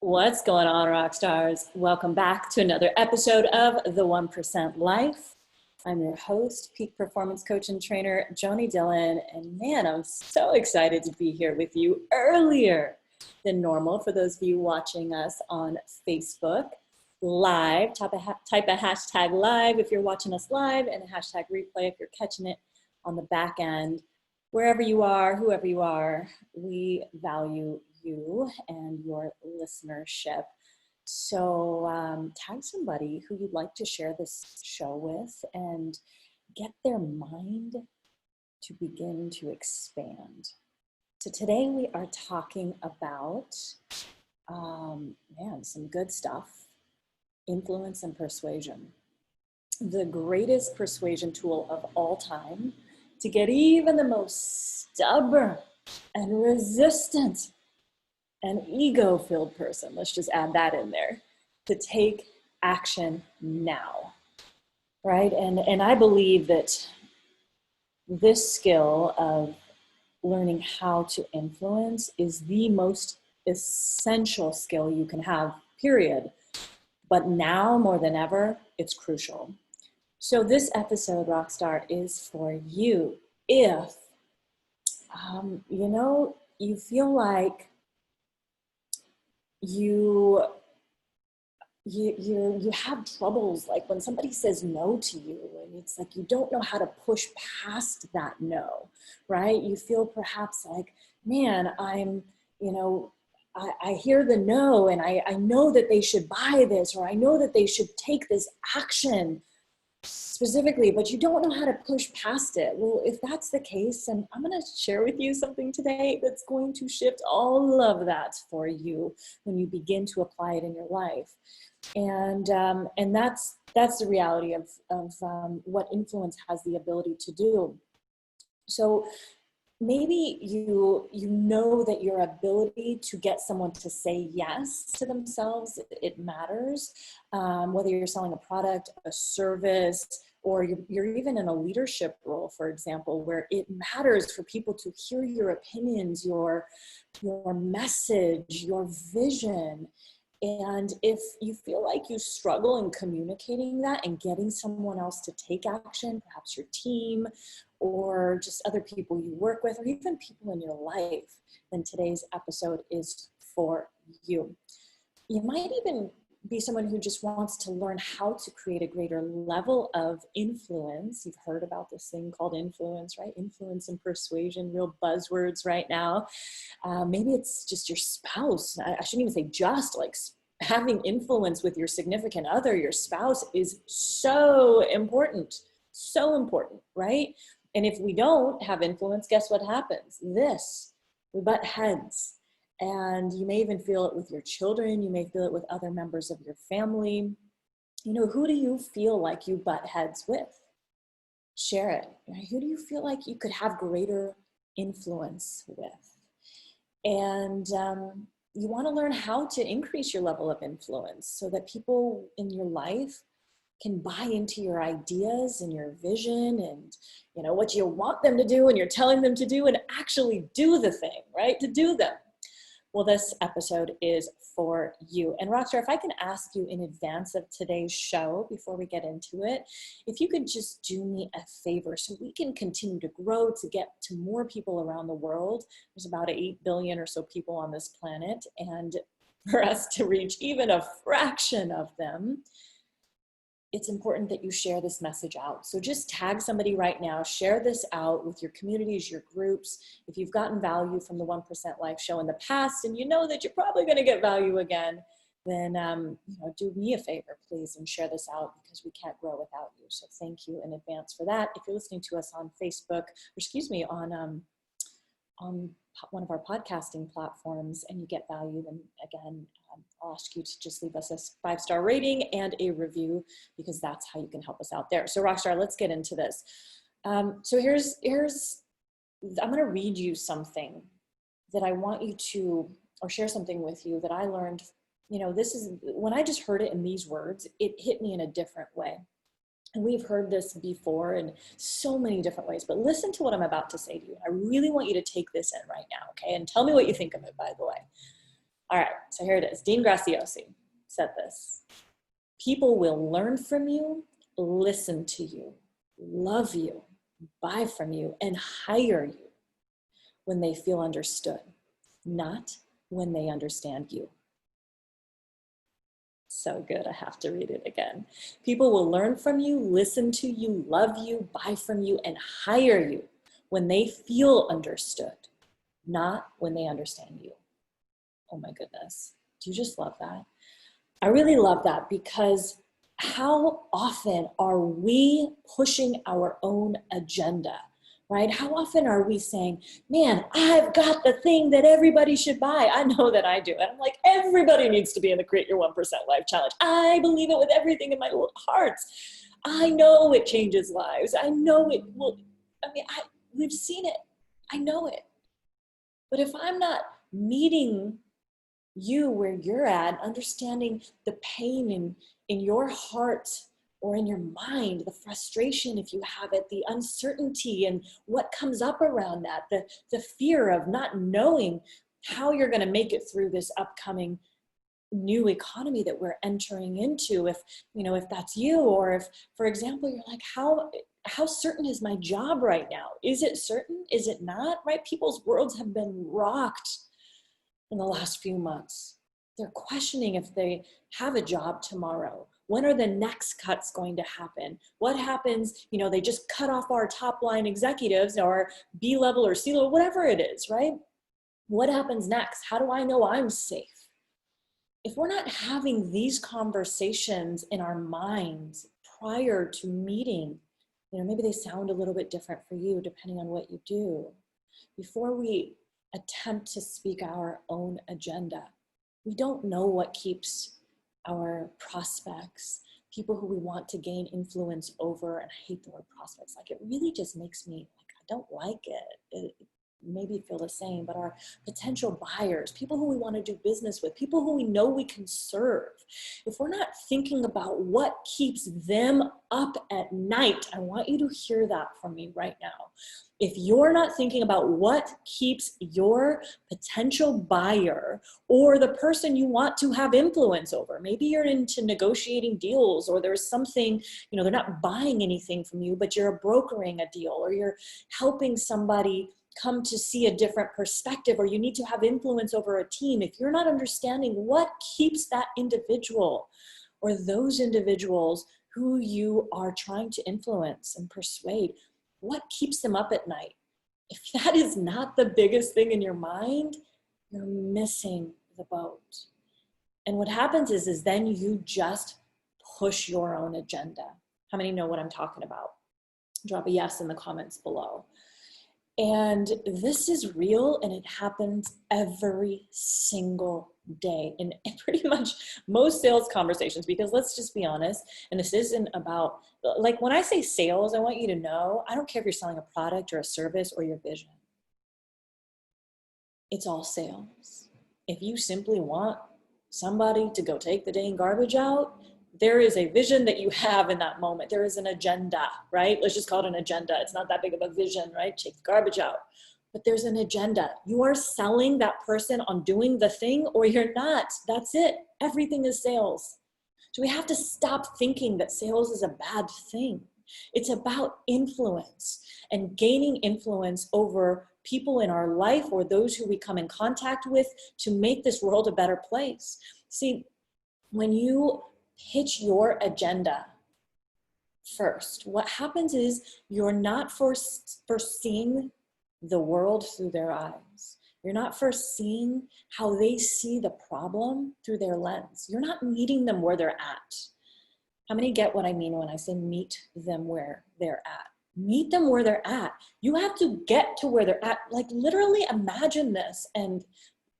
What's going on, rock stars? Welcome back to another episode of The 1% Life. I'm your host, peak performance coach and trainer, Joanie Dillon. And man, I'm so excited to be here with you earlier than normal. For those of you watching us on Facebook live, type a hashtag live if you're watching us live, and a hashtag replay if you're catching it on the back end. Wherever you are, whoever you are, we value you and your listenership. So tag somebody who you'd like to share this show with and get their mind to begin to expand. So today we are talking about, some good stuff, influence and persuasion. The greatest persuasion tool of all time to get even the most stubborn and resistant and ego-filled person, let's just add that in there, to take action now, right? And I believe that this skill of learning how to influence is the most essential skill you can have, period. But now more than ever, it's crucial. So this episode, Rockstar, is for you if, you feel like you have troubles, like when somebody says no to you, and it's like you don't know how to push past that no, right? You feel perhaps like, man, I hear the no, and I know that they should buy this, or I know that they should take this action specifically, but you don't know how to push past it. Well, if that's the case, then I'm going to share with you something today that's going to shift all of that for you when you begin to apply it in your life. And that's the reality of what influence has the ability to do. So maybe you know that your ability to get someone to say yes to themselves, it matters, whether you're selling a product, a service, or you're even in a leadership role, for example, where it matters for people to hear your opinions, your message, your vision. And if you feel like you struggle in communicating that and getting someone else to take action, perhaps your team or just other people you work with, or even people in your life, then today's episode is for you. You might even be someone who just wants to learn how to create a greater level of influence. You've heard about this thing called influence, right? Influence and persuasion, real buzzwords right now. Maybe it's just your spouse. I shouldn't even say just, like having influence with your significant other, your spouse, is so important, right? And if we don't have influence, guess what happens? We butt heads. And you may even feel it with your children. You may feel it with other members of your family. Who do you feel like you butt heads with? Share it. Right? Who do you feel like you could have greater influence with? And you want to learn how to increase your level of influence so that people in your life can buy into your ideas and your vision and what you want them to do and you're telling them to do, and actually do the thing, right? To do them. Well, this episode is for you. And Rockstar, if I can ask you in advance of today's show, before we get into it, if you could just do me a favor so we can continue to grow, to get to more people around the world. There's about 8 billion or so people on this planet. And for us to reach even a fraction of them, it's important that you share this message out. So just tag somebody right now, share this out with your communities, your groups. If you've gotten value from the 1% Life show in the past, and you know that you're probably going to get value again, then do me a favor, please, and share this out, because we can't grow without you. So thank you in advance for that. If you're listening to us on Facebook, on one of our podcasting platforms, and you get value, then again, I'll ask you to just leave us a 5-star rating and a review, because that's how you can help us out there. So Rockstar, let's get into this. So here's I'm going to read you something that I want you to, or share something with you that I learned. This is, when I just heard it in these words, it hit me in a different way. And we've heard this before in so many different ways, but listen to what I'm about to say to you. I really want you to take this in right now, okay? And tell me what you think of it, by the way. All right, so here it is. Dean Graciosi said this. People will learn from you, listen to you, love you, buy from you, and hire you when they feel understood, not when they understand you. So good, I have to read it again. People will learn from you, listen to you, love you, buy from you, and hire you when they feel understood, not when they understand you. Oh my goodness, do you just love that? I really love that, because how often are we pushing our own agenda, right? How often are we saying, man, I've got the thing that everybody should buy. I know that I do. And I'm like, everybody needs to be in the Create Your 1% Life Challenge. I believe it with everything in my heart. I know it changes lives. I know it will. We've seen it. I know it. But if I'm not meeting you where you're at, understanding the pain in your heart or in your mind, the frustration if you have it, the uncertainty and what comes up around that, the fear of not knowing how you're going to make it through this upcoming new economy that we're entering into. If that's you, or if, for example, you're like, how certain is my job right now? Is it certain? Is it not? Right? People's worlds have been rocked in the last few months. They're questioning if they have a job tomorrow. When are the next cuts going to happen? What happens, they just cut off our top line executives or B-level or C-level, whatever it is, right? What happens next? How do I know I'm safe? If we're not having these conversations in our minds prior to meeting, maybe they sound a little bit different for you depending on what you do. Before we attempt to speak our own agenda, we don't know what keeps our prospects, people who we want to gain influence over, and I hate the word prospects, like it really just makes me, I don't like it. Maybe you feel the same, but our potential buyers, people who we want to do business with, people who we know we can serve, if we're not thinking about what keeps them up at night, I want you to hear that from me right now. If you're not thinking about what keeps your potential buyer or the person you want to have influence over, maybe you're into negotiating deals, or there's something, they're not buying anything from you, but you're brokering a deal, or you're helping somebody come to see a different perspective, or you need to have influence over a team. If you're not understanding what keeps that individual or those individuals who you are trying to influence and persuade, what keeps them up at night? If that is not the biggest thing in your mind, you're missing the boat. And what happens is then you just push your own agenda. How many know what I'm talking about? Drop a yes in the comments below. And this is real, and it happens every single day in pretty much most sales conversations, because let's just be honest, and this isn't about, like when I say sales, I want you to know, I don't care if you're selling a product or a service or your vision. It's all sales. If you simply want somebody to go take the dang garbage out, there is a vision that you have in that moment. There is an agenda, right? Let's just call it an agenda. It's not that big of a vision, right? Take the garbage out. But there's an agenda. You are selling that person on doing the thing, or you're not. That's it. Everything is sales. So we have to stop thinking that sales is a bad thing. It's about influence and gaining influence over people in our life or those who we come in contact with to make this world a better place. See, when you pitch your agenda first, what happens is you're not foreseeing the world through their eyes. You're not foreseeing how they see the problem through their lens. You're not meeting them where they're at. How many get what I mean when I say meet them where they're at? Meet them where they're at. You have to get to where they're at. Like literally imagine this. And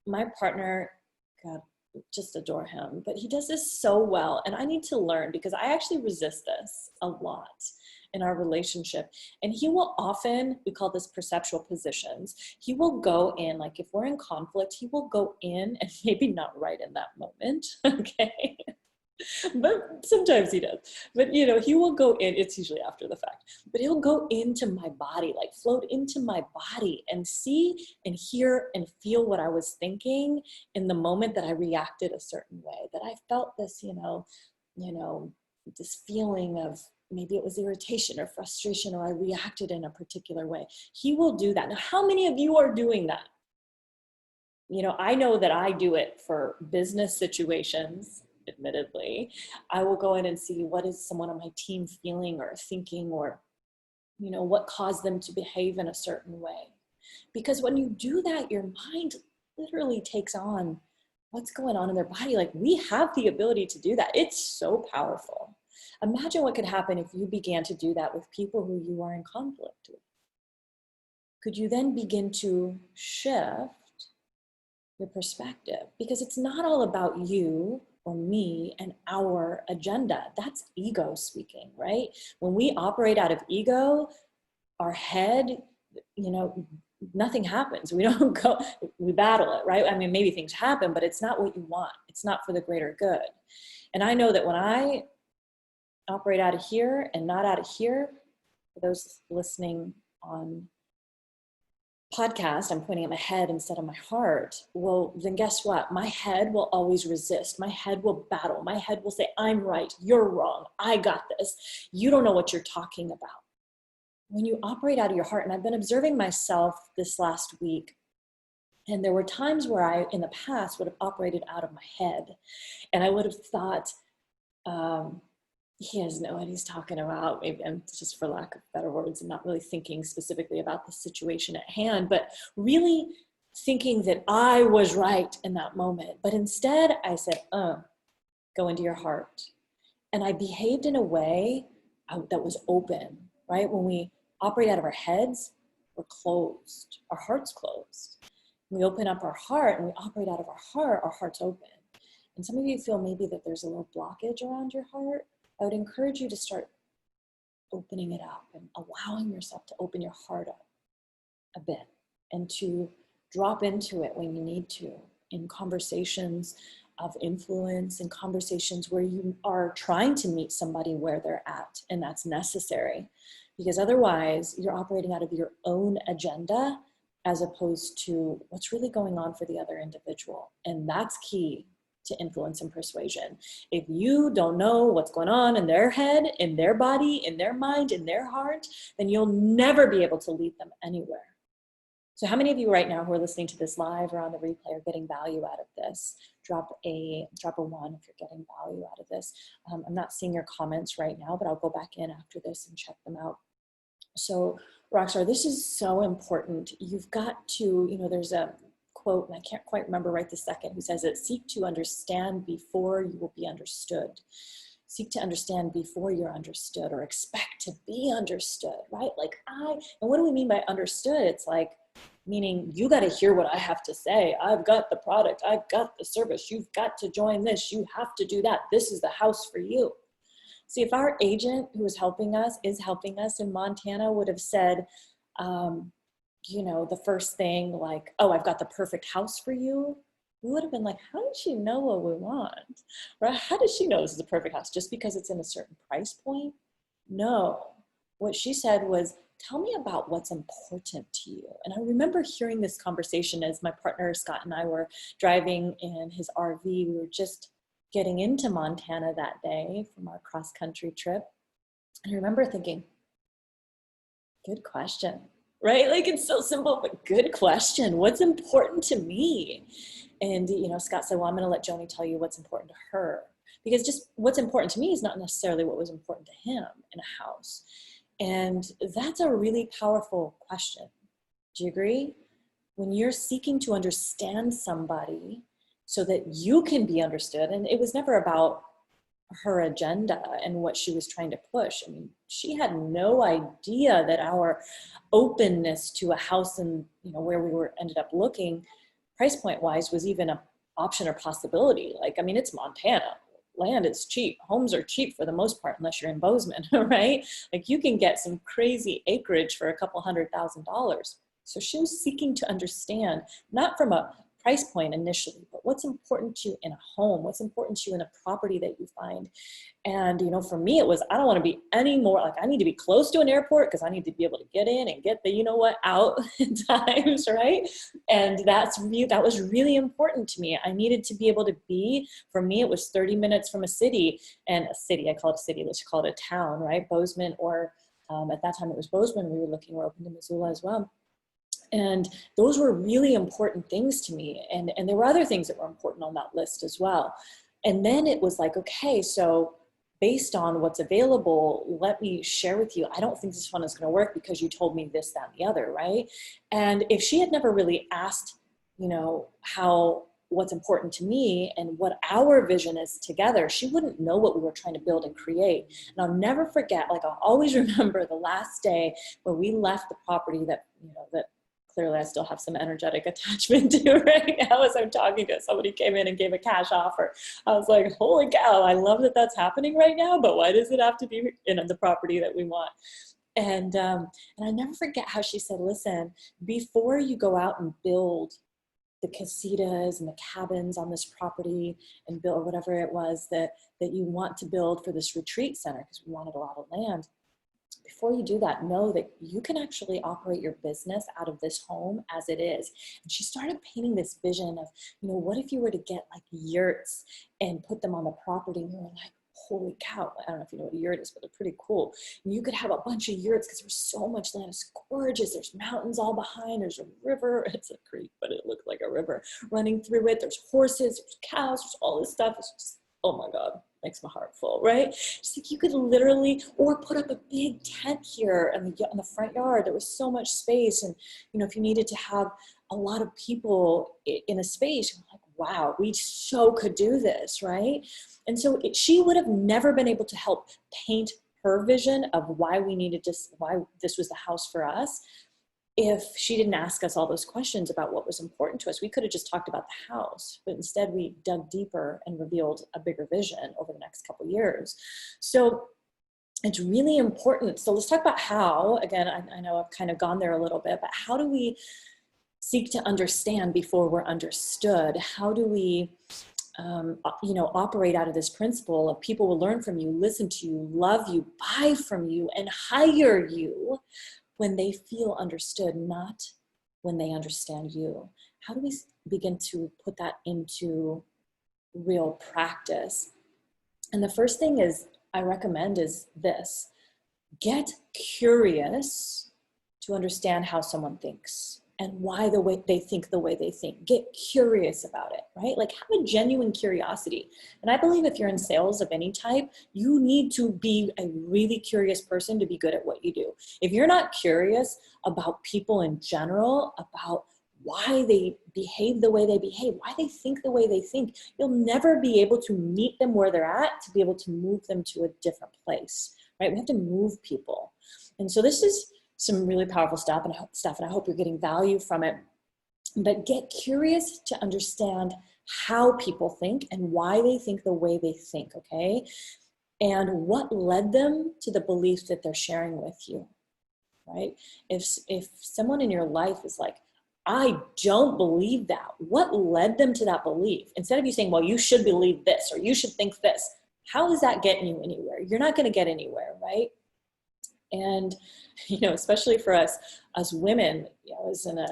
my partner, God, just adore him, but he does this so well. And I need to learn, because I actually resist this a lot in our relationship. And he will often, we call this perceptual positions. He will go in, like if we're in conflict, he will go in and maybe not right in that moment, okay? But sometimes he does. But you know, he will go in, it's usually after the fact, but he'll go into my body, like float into my body and see and hear and feel what I was thinking in the moment that I reacted a certain way, that I felt this, this feeling of maybe it was irritation or frustration, or I reacted in a particular way. He will do that. Now, how many of you are doing that? You know, I know that I do it for business situations, admittedly. I will go in and see what is someone on my team feeling or thinking, or, what caused them to behave in a certain way. Because when you do that, your mind literally takes on what's going on in their body. Like, we have the ability to do that. It's so powerful. Imagine what could happen if you began to do that with people who you are in conflict with. Could you then begin to shift your perspective? Because it's not all about you or me and our agenda. That's ego speaking, right? When we operate out of ego, our head, nothing happens. We don't go, we battle it, right? I mean, maybe things happen, but it's not what you want. It's not for the greater good. And I know that when I operate out of here and not out of here, for those listening on podcast, I'm pointing at my head instead of my heart. Well, then guess what? My head will always resist. My head will battle. My head will say, I'm right, you're wrong, I got this. You don't know what you're talking about. When you operate out of your heart, and I've been observing myself this last week, and there were times where I, in the past, would have operated out of my head, and I would have thought, he doesn't know what he's talking about. Maybe I'm just, for lack of better words, I'm not really thinking specifically about the situation at hand, but really thinking that I was right in that moment. But instead I said, go into your heart. And I behaved in a way that was open, right? When we operate out of our heads, we're closed. Our heart's closed. When we open up our heart and we operate out of our heart's open. And some of you feel maybe that there's a little blockage around your heart. I would encourage you to start opening it up and allowing yourself to open your heart up a bit and to drop into it when you need to, in conversations of influence, in conversations where you are trying to meet somebody where they're at, and that's necessary. Because otherwise you're operating out of your own agenda as opposed to what's really going on for the other individual. And that's key to influence and persuasion. If you don't know what's going on in their head, in their body, in their mind, in their heart, then you'll never be able to lead them anywhere. So how many of you right now who are listening to this live or on the replay are getting value out of this? Drop a one if you're getting value out of this. I'm not seeing your comments right now, but I'll go back in after this and check them out. So Rockstar, this is so important. You've got to, there's a quote, and I can't quite remember right this second, who says it, seek to understand before you will be understood. Seek to understand before you're understood, or expect to be understood, right? And what do we mean by understood? It's like, meaning you got to hear what I have to say. I've got the product, I've got the service, you've got to join this, you have to do that. This is the house for you. See, if our agent who is helping us in Montana would have said, the first thing like, oh, I've got the perfect house for you, we would have been like, how did she know what we want? Right? How does she know this is the perfect house? Just because it's in a certain price point? No. What she said was, tell me about what's important to you. And I remember hearing this conversation as my partner Scott and I were driving in his RV. We were just getting into Montana that day from our cross-country trip. And I remember thinking, good question. Right? Like, it's so simple, but good question. What's important to me? And, Scott said, well, I'm going to let Joanie tell you what's important to her. Because just what's important to me is not necessarily what was important to him in a house. And that's a really powerful question. Do you agree? When you're seeking to understand somebody so that you can be understood, and it was never about her agenda and what she was trying to push. I mean, she had no idea that our openness to a house and where we were ended up looking price point wise was even an option or possibility. It's Montana. Land is cheap. Homes are cheap for the most part, unless you're in Bozeman, right? Like, you can get some crazy acreage for a couple $100,000. So she was seeking to understand, not from a price point initially, but what's important to you in a home, what's important to you in a property that you find. And, you know, for me, it was, I don't want to be any more like, I need to be close to an airport because I need to be able to get in and get the, you know what, out in times, right? And that was really important to me. I needed to be able to be, for me, it was 30 minutes from a city, and a city, I call it a city, let's call it a town, right? Bozeman, or at that time it was Bozeman, we're open to Missoula as well. And those were really important things to me. And there were other things that were important on that list as well. And then it was like, okay, so based on what's available, let me share with you, I don't think this one is going to work because you told me this, that, and the other, right? And if she had never really asked, you know, what's important to me and what our vision is together, she wouldn't know what we were trying to build and create. And I'll never forget, like I'll always remember the last day when we left the property that, you know, that clearly I still have some energetic attachment to right now as I'm talking to somebody came in and gave a cash offer. I was like, holy cow, I love that that's happening right now, but why does it have to be in the property that we want? And I never forget how she said, listen, before you go out and build the casitas and the cabins on this property and build whatever it was that you want to build for this retreat center, because we wanted a lot of land, before you do that, know that you can actually operate your business out of this home as it is. And she started painting this vision of, you know, what if you were to get like yurts and put them on the property? And we were like, holy cow, I don't know if you know what a yurt is, but they're pretty cool. And you could have a bunch of yurts because there's so much land. It's gorgeous. There's mountains all behind. There's a river. It's a creek, but it looked like a river running through it. There's horses, there's cows, there's all this stuff. It's just, oh my God, makes my heart full, right? Just like you could literally, or put up a big tent here in the front yard. There was so much space. And, you know, if you needed to have a lot of people in a space, you're like, wow, we so could do this, right? And so she would have never been able to help paint her vision of why this was the house for us if she didn't ask us all those questions about what was important to us. We could have just talked about the house, but instead we dug deeper and revealed a bigger vision over the next couple of years. So it's really important. So let's talk about how. Again, I know I've kind of gone there a little bit, but how do we seek to understand before we're understood? How do we you know, operate out of this principle of people will learn from you, listen to you, love you, buy from you, and hire you when they feel understood, not when they understand you? How do we begin to put that into real practice? And the first thing I recommend is this: get curious to understand how someone thinks and why they think the way they think. Get curious about it, right? Like, have a genuine curiosity. And I believe if you're in sales of any type, you need to be a really curious person to be good at what you do. If you're not curious about people in general, about why they behave the way they behave, why they think the way they think, you'll never be able to meet them where they're at to be able to move them to a different place, right? We have to move people. And so this is some really powerful stuff, and I hope you're getting value from it. But get curious to understand how people think and why they think the way they think, okay? And what led them to the belief that they're sharing with you, right? If someone in your life is like, I don't believe that, what led them to that belief? Instead of you saying, well, you should believe this, or you should think this, how is that getting you anywhere? You're not going to get anywhere, right? And, you know, especially for us as women, you know, I was in a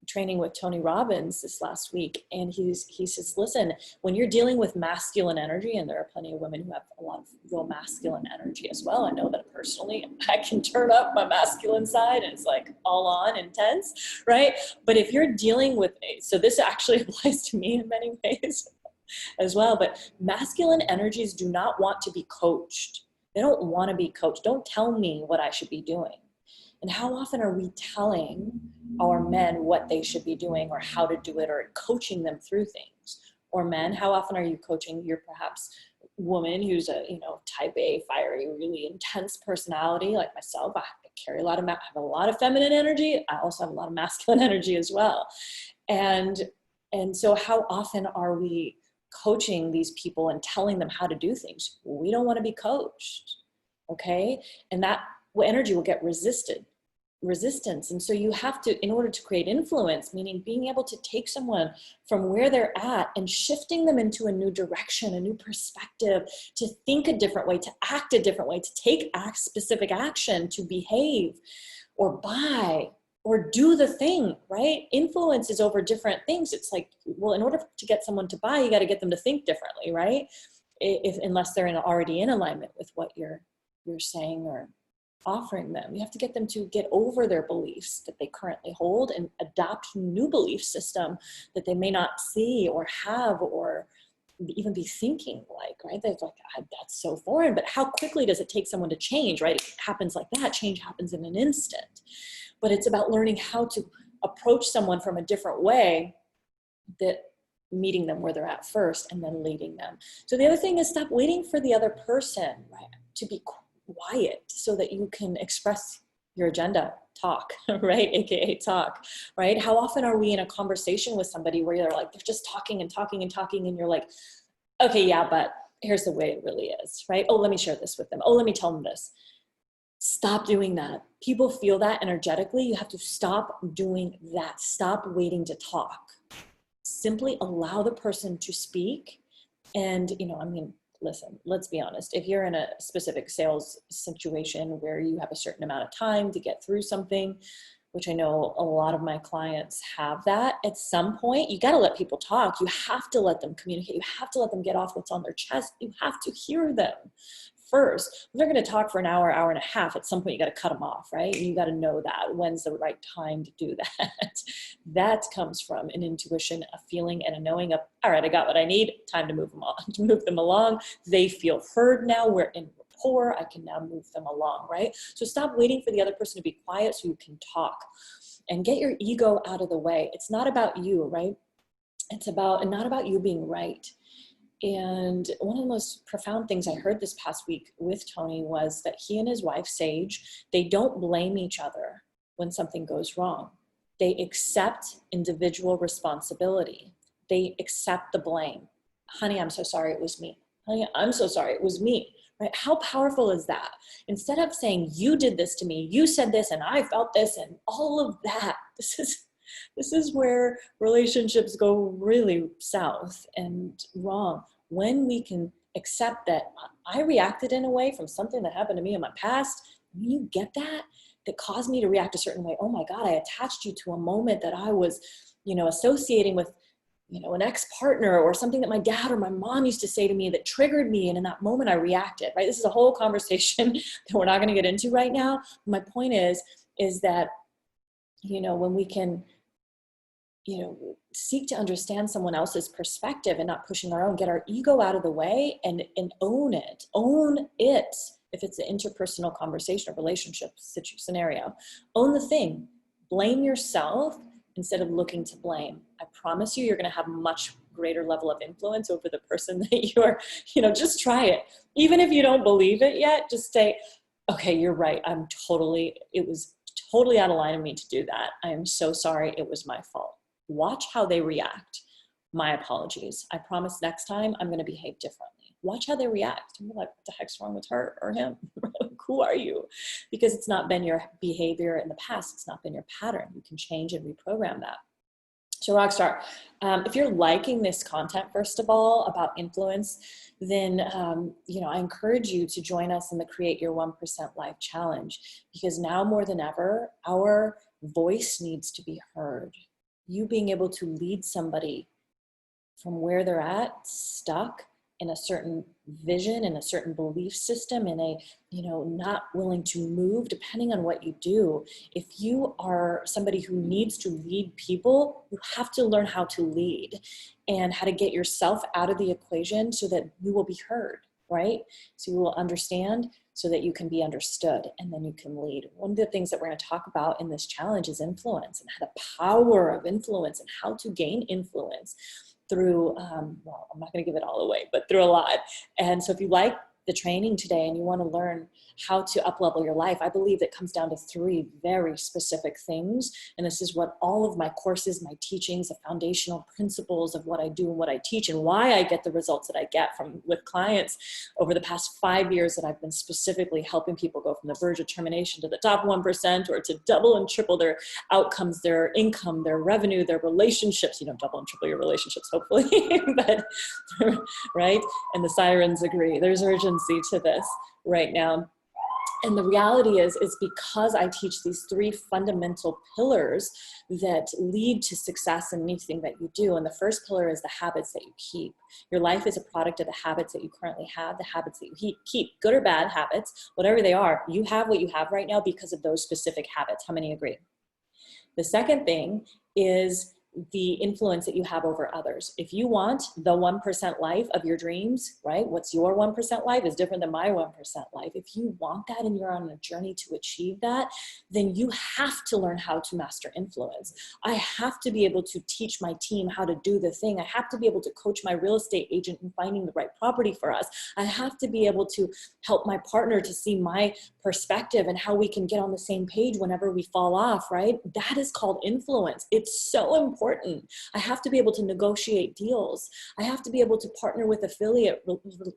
training with Tony Robbins this last week, and he says, listen, when you're dealing with masculine energy, and there are plenty of women who have a lot of real masculine energy as well. I know that personally, I can turn up my masculine side and it's like all on intense, right? But if you're dealing with, so this actually applies to me in many ways as well, but masculine energies do not want to be coached. They don't want to be coached. Don't tell me what I should be doing. And how often are we telling our men what they should be doing or how to do it, or coaching them through things? Or men, how often are you coaching your perhaps woman who's a, you know, type A, fiery, really intense personality like myself? I carry have a lot of feminine energy. I also have a lot of masculine energy as well. And so how often are we coaching these people and telling them how to do things? We don't want to be coached, okay? And that energy will get resisted. resistance. And so you have to, in order to create influence, meaning being able to take someone from where they're at and shifting them into a new direction, a new perspective, to think a different way, to act a different way, to take specific action, to behave or buy or do the thing, right? Influence is over different things. It's like, well, in order to get someone to buy, you got to get them to think differently, right? Unless they're already in alignment with what you're saying or offering them. You have to get them to get over their beliefs that they currently hold and adopt a new belief system that they may not see or have or even be thinking like, right? They're like, that's so foreign, but how quickly does it take someone to change, right? It happens like that. Change happens in an instant. But it's about learning how to approach someone from a different way, that meeting them where they're at first and then leading them. So the other thing is stop waiting for the other person, right, to be quiet so that you can express your agenda, talk, right? AKA talk, right? How often are we in a conversation with somebody where you're like, they're just talking and talking and talking and you're like, okay, yeah, but here's the way it really is, right? Oh, let me share this with them. Oh, let me tell them this. Stop doing that. People feel that energetically. You have to stop doing that. Stop waiting to talk. Simply allow the person to speak. And, listen, let's be honest. If you're in a specific sales situation where you have a certain amount of time to get through something, which I know a lot of my clients have that, at some point, you got to let people talk. You have to let them communicate. You have to let them get off what's on their chest. You have to hear them first. When they're going to talk for an hour, hour and a half, at some point you got to cut them off, right? And you got to know that when's the right time to do that. That comes from an intuition, a feeling, and a knowing of, all right, I got what I need. Time to move them on, to move them along. They feel heard now. We're in rapport. I can now move them along, right? So stop waiting for the other person to be quiet so you can talk, and get your ego out of the way. It's not about you, right? It's not about you being right. And one of the most profound things I heard this past week with Tony was that he and his wife, Sage, they don't blame each other when something goes wrong. They accept individual responsibility. They accept the blame. Honey, I'm so sorry it was me. Honey, I'm so sorry it was me. Right? How powerful is that? Instead of saying, you did this to me, you said this, and I felt this, and all of that, this is where relationships go really south and wrong. When we can accept that I reacted in a way from something that happened to me in my past, when you get that caused me to react a certain way. Oh my God, I attached you to a moment that I was, associating with, an ex-partner or something that my dad or my mom used to say to me that triggered me. And in that moment I reacted, right? This is a whole conversation that we're not going to get into right now. My point is that, when we can, seek to understand someone else's perspective and not pushing our own, get our ego out of the way and own it. If it's an interpersonal conversation or relationship scenario, own the thing. Blame yourself instead of looking to blame. I promise you're going to have a much greater level of influence over the person that you're, just try it. Even if you don't believe it yet, just say, okay, you're right. It was totally out of line of me to do that. I am so sorry. It was my fault. Watch how they react. My apologies. I promise next time I'm going to behave differently. Watch how they react. I'm like, what the heck's wrong with her or him? Who are you? Because it's not been your behavior in the past. It's not been your pattern. You can change and reprogram that. So Rockstar, if you're liking this content, first of all, about influence, then, I encourage you to join us in the Create Your 1% Life Challenge, because now more than ever, our voice needs to be heard. You being able to lead somebody from where they're at, stuck in a certain vision, in a certain belief system, in a, not willing to move, depending on what you do. If you are somebody who needs to lead people, you have to learn how to lead and how to get yourself out of the equation so that you will be heard, right? So you will understand so that you can be understood, and then you can lead. One of the things that we're going to talk about in this challenge is influence, and how the power of influence and how to gain influence through, I'm not going to give it all away, but through a lot. And so if you like the training today and you want to learn how to up-level your life, I believe it comes down to 3 very specific things. And this is what all of my courses, my teachings, the foundational principles of what I do and what I teach and why I get the results that I get with clients over the past 5 years that I've been specifically helping people go from the verge of termination to the top 1%, or to double and triple their outcomes, their income, their revenue, their relationships. You don't double and triple your relationships, hopefully, but right? And the sirens agree. There's urgency to this right now. And the reality is because I teach these 3 fundamental pillars that lead to success in anything that you do. And the first pillar is the habits that you keep. Your life is a product of the habits that you currently have, the habits that you keep, good or bad habits, whatever they are. You have what you have right now because of those specific habits. How many agree? The second thing is the influence that you have over others. If you want the 1% life of your dreams, right? What's your 1% life is different than my 1% life. If you want that and you're on a journey to achieve that, then you have to learn how to master influence. I have to be able to teach my team how to do the thing. I have to be able to coach my real estate agent in finding the right property for us. I have to be able to help my partner to see my perspective and how we can get on the same page whenever we fall off, right? That is called influence. It's so important. I have to be able to negotiate deals. I have to be able to partner with affiliate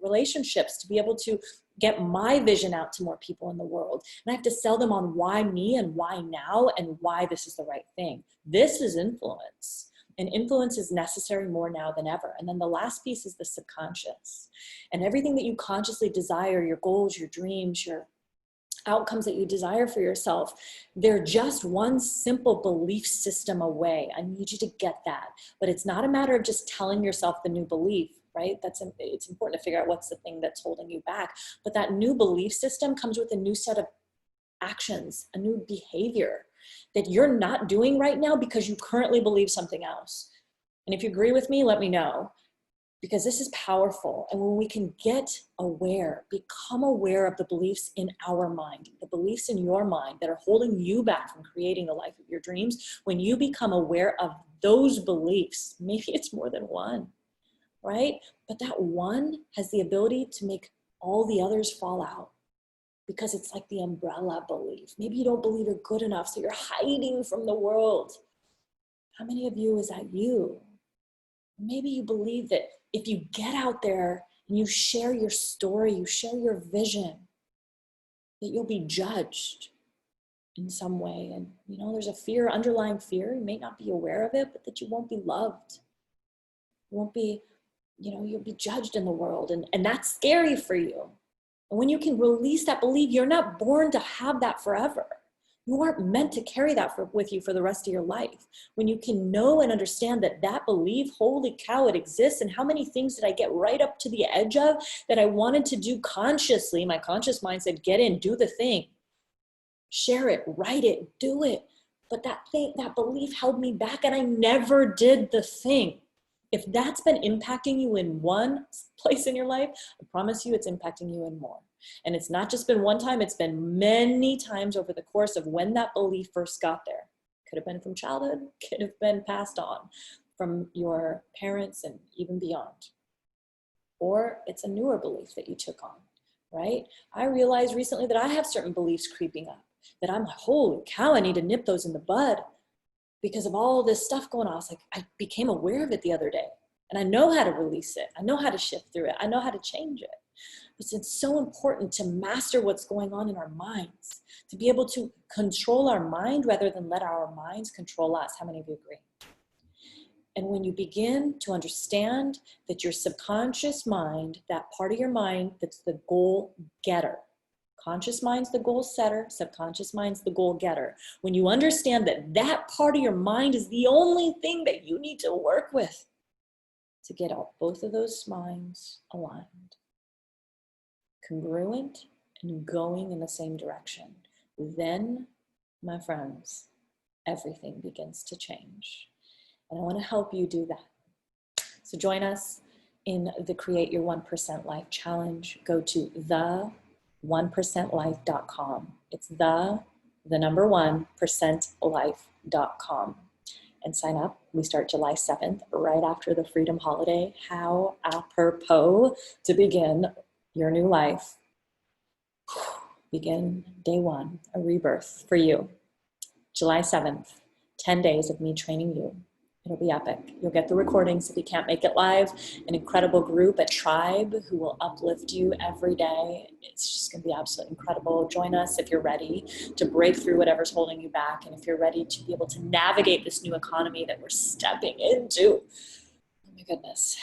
relationships to be able to get my vision out to more people in the world. And I have to sell them on why me and why now and why this is the right thing. This is influence. And influence is necessary more now than ever. And then the last piece is the subconscious. And everything that you consciously desire, your goals, your dreams, your outcomes that you desire for yourself, they're just one simple belief system away. I need you to get that. But it's not a matter of just telling yourself the new belief, right? It's important to figure out what's the thing that's holding you back. But that new belief system comes with a new set of actions, a new behavior that you're not doing right now because you currently believe something else. And if you agree with me, let me know. Because this is powerful. And when we can get aware, become aware of the beliefs in our mind, the beliefs in your mind that are holding you back from creating the life of your dreams, when you become aware of those beliefs, maybe it's more than one, right? But that one has the ability to make all the others fall out because it's like the umbrella belief. Maybe you don't believe you're good enough, so you're hiding from the world. How many of you is that you? Maybe you believe that if you get out there and you share your story, you share your vision, that you'll be judged in some way. And there's a fear, underlying fear. You may not be aware of it, but that you won't be loved. You won't be, you'll be judged in the world. And that's scary for you. And when you can release that belief, you're not born to have that forever. You aren't meant to carry that with you for the rest of your life. When you can know and understand that belief, holy cow, it exists. And how many things did I get right up to the edge of that I wanted to do consciously? My conscious mind said, get in, do the thing. Share it, write it, do it. But that belief held me back and I never did the thing. If that's been impacting you in one place in your life, I promise you it's impacting you in more. And it's not just been one time, it's been many times over the course of when that belief first got there. Could have been from childhood, could have been passed on from your parents and even beyond. Or it's a newer belief that you took on, right? I realized recently that I have certain beliefs creeping up, that I'm like, holy cow, I need to nip those in the bud because of all this stuff going on. I became aware of it the other day and I know how to release it. I know how to shift through it. I know how to change it. It's so important to master what's going on in our minds, to be able to control our mind rather than let our minds control us. How many of you agree? And when you begin to understand that your subconscious mind, that part of your mind that's the goal getter, conscious mind's the goal setter, subconscious mind's the goal getter. When you understand that part of your mind is the only thing that you need to work with to get all both of those minds aligned, congruent and going in the same direction, then, my friends, everything begins to change. And I want to help you do that. So join us in the Create Your 1% Life Challenge. Go to the1percentlife.com. It's the number 1percentlife.com. And sign up. We start July 7th, right after the Freedom Holiday. How apropos to begin your new life. Begin day one, a rebirth for you. July 7th, 10 days of me training you. It'll be epic. You'll get the recordings if you can't make it live. An incredible group, a tribe who will uplift you every day. It's just going to be absolutely incredible. Join us if you're ready to break through whatever's holding you back, and if you're ready to be able to navigate this new economy that we're stepping into. Oh my goodness.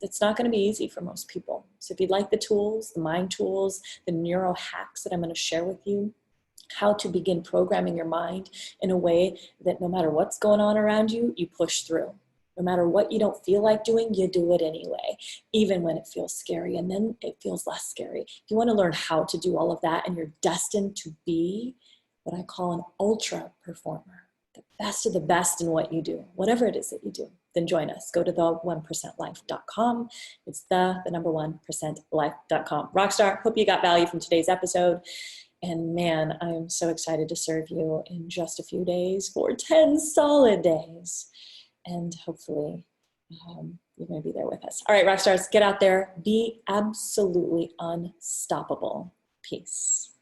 It's not going to be easy for most people. So if you'd like the tools, the mind tools, the neuro hacks that I'm going to share with you, how to begin programming your mind in a way that no matter what's going on around you, you push through. No matter what you don't feel like doing, you do it anyway, even when it feels scary, and then it feels less scary. If you want to learn how to do all of that, and you're destined to be what I call an ultra performer, the best of the best in what you do, whatever it is that you do, then join us. Go to the1percentlife.com. It's the number 1percentlife.com. Rockstar, hope you got value from today's episode. And man, I am so excited to serve you in just a few days for 10 solid days. And hopefully you're going to be there with us. All right, rock stars, get out there. Be absolutely unstoppable. Peace.